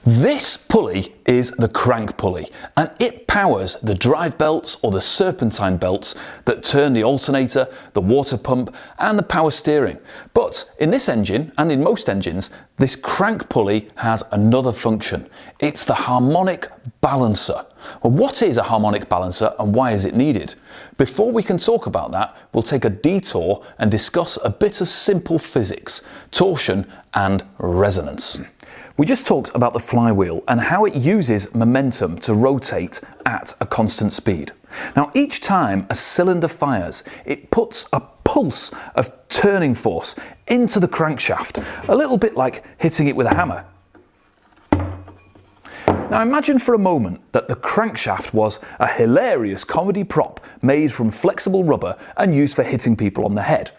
This pulley is the crank pulley, and it powers the drive belts or the serpentine belts that turn the alternator, the water pump and the power steering. But in this engine, and in most engines, this crank pulley has another function. It's the harmonic balancer. Well, what is a harmonic balancer and why is it needed? Before we can talk about that, we'll take a detour and discuss a bit of simple physics, torsion and resonance. We just talked about the flywheel and how it uses momentum to rotate at a constant speed. Now, each time a cylinder fires, it puts a pulse of turning force into the crankshaft, a little bit like hitting it with a hammer. Now imagine for a moment that the crankshaft was a hilarious comedy prop made from flexible rubber and used for hitting people on the head.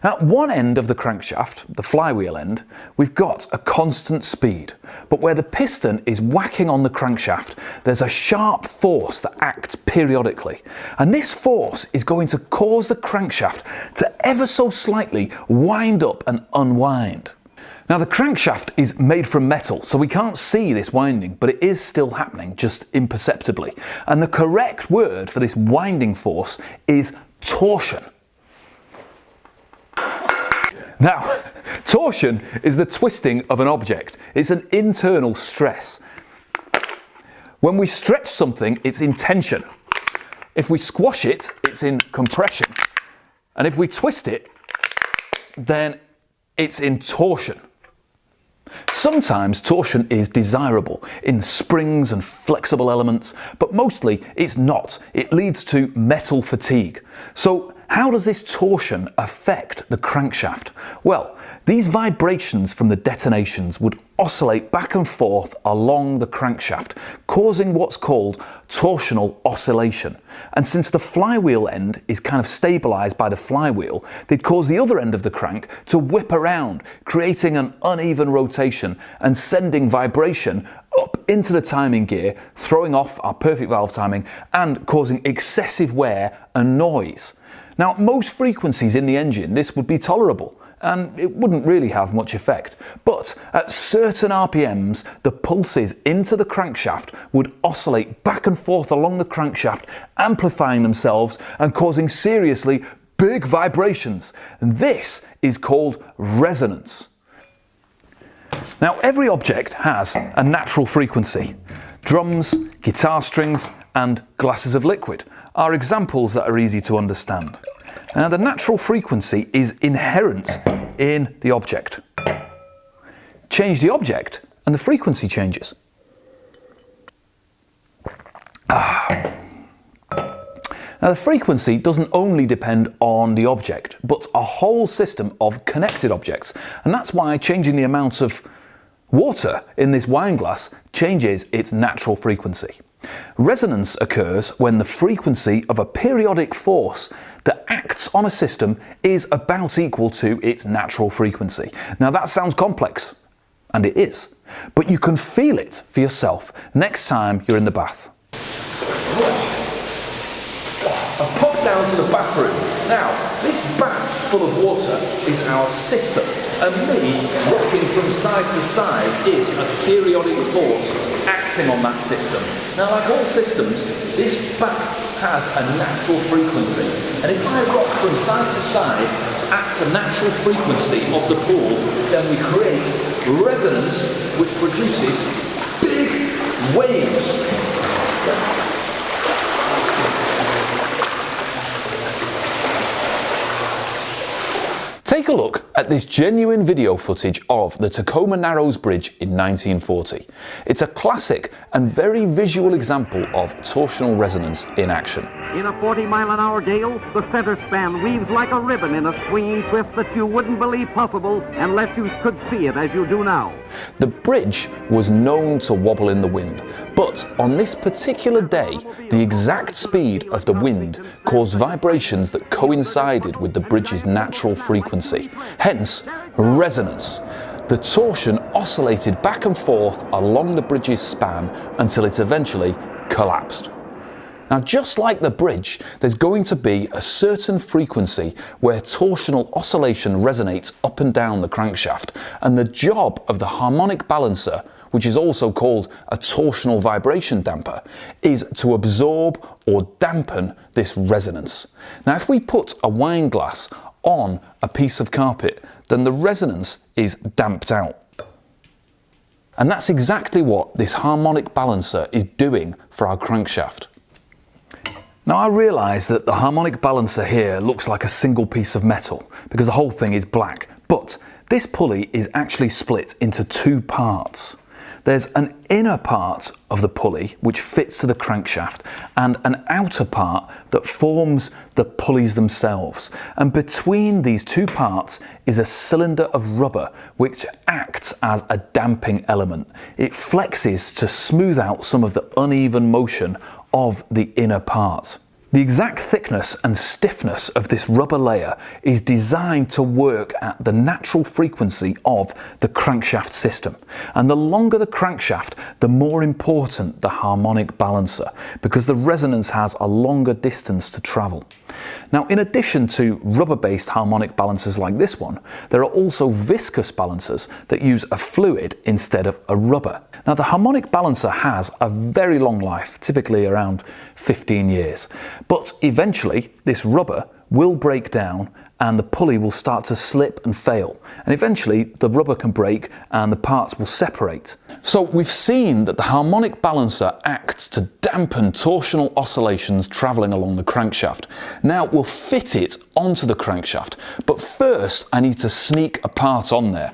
At one end of the crankshaft, the flywheel end, we've got a constant speed, but where the piston is whacking on the crankshaft, there's a sharp force that acts periodically. And this force is going to cause the crankshaft to ever so slightly wind up and unwind. Now the crankshaft is made from metal, so we can't see this winding, but it is still happening, just imperceptibly. And the correct word for this winding force is torsion. Now, torsion is the twisting of an object. It's an internal stress. When we stretch something, it's in tension. If we squash it, it's in compression. And if we twist it, then it's in torsion. Sometimes torsion is desirable in springs and flexible elements, but mostly it's not. It leads to metal fatigue. So how does this torsion affect the crankshaft? Well, these vibrations from the detonations would oscillate back and forth along the crankshaft, causing what's called torsional oscillation. And since the flywheel end is kind of stabilized by the flywheel, they'd cause the other end of the crank to whip around, creating an uneven rotation and sending vibration up into the timing gear, throwing off our perfect valve timing and causing excessive wear and noise. Now, at most frequencies in the engine, this would be tolerable and it wouldn't really have much effect. But at certain RPMs, the pulses into the crankshaft would oscillate back and forth along the crankshaft, amplifying themselves and causing seriously big vibrations. And this is called resonance. Now, every object has a natural frequency. Drums, guitar strings, and glasses of liquid are examples that are easy to understand. Now, the natural frequency is inherent in the object. Change the object and the frequency changes. Now, the frequency doesn't only depend on the object, but a whole system of connected objects. And that's why changing the amount of water in this wine glass changes its natural frequency. Resonance occurs when the frequency of a periodic force that acts on a system is about equal to its natural frequency. Now that sounds complex, and it is, but you can feel it for yourself next time you're in the bath. I've popped down to the bathroom. Now, this bath full of water is our system, and me rocking from side to side is a periodic force acting on that system. Now, like all systems, this bath has a natural frequency, and if I rock from side to side at the natural frequency of the pool, then we create resonance, which produces big waves. Take a look at this genuine video footage of the Tacoma Narrows Bridge in 1940. It's a classic and very visual example of torsional resonance in action. In a 40-mile-an-hour gale, the center span weaves like a ribbon in a swinging twist that you wouldn't believe possible unless you could see it as you do now. The bridge was known to wobble in the wind, but on this particular day, the exact speed of the wind caused vibrations that coincided with the bridge's natural frequency, hence resonance. The torsion oscillated back and forth along the bridge's span until it eventually collapsed. Now, just like the bridge, there's going to be a certain frequency where torsional oscillation resonates up and down the crankshaft, and the job of the harmonic balancer which is also called a torsional vibration damper, is to absorb or dampen this resonance. Now, if we put a wine glass on a piece of carpet, then the resonance is damped out. And that's exactly what this harmonic balancer is doing for our crankshaft. Now, I realise that the harmonic balancer here looks like a single piece of metal because the whole thing is black, but this pulley is actually split into two parts. There's an inner part of the pulley which fits to the crankshaft and an outer part that forms the pulleys themselves. And between these two parts is a cylinder of rubber which acts as a damping element. It flexes to smooth out some of the uneven motion of the inner part. The exact thickness and stiffness of this rubber layer is designed to work at the natural frequency of the crankshaft system. And the longer the crankshaft, the more important the harmonic balancer, because the resonance has a longer distance to travel. Now, in addition to rubber-based harmonic balancers like this one, there are also viscous balancers that use a fluid instead of a rubber. Now, the harmonic balancer has a very long life, typically around 15 years. But eventually, this rubber will break down and the pulley will start to slip and fail. And eventually, the rubber can break and the parts will separate. So we've seen that the harmonic balancer acts to dampen torsional oscillations traveling along the crankshaft. Now we'll fit it onto the crankshaft, but first I need to sneak a part on there.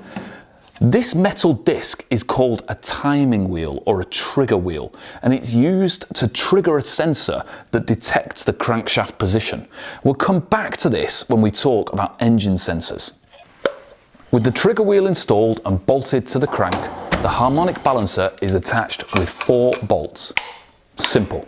This metal disc is called a timing wheel or a trigger wheel, and it's used to trigger a sensor that detects the crankshaft position. We'll come back to this when we talk about engine sensors. With the trigger wheel installed and bolted to the crank, the harmonic balancer is attached with 4 bolts. Simple.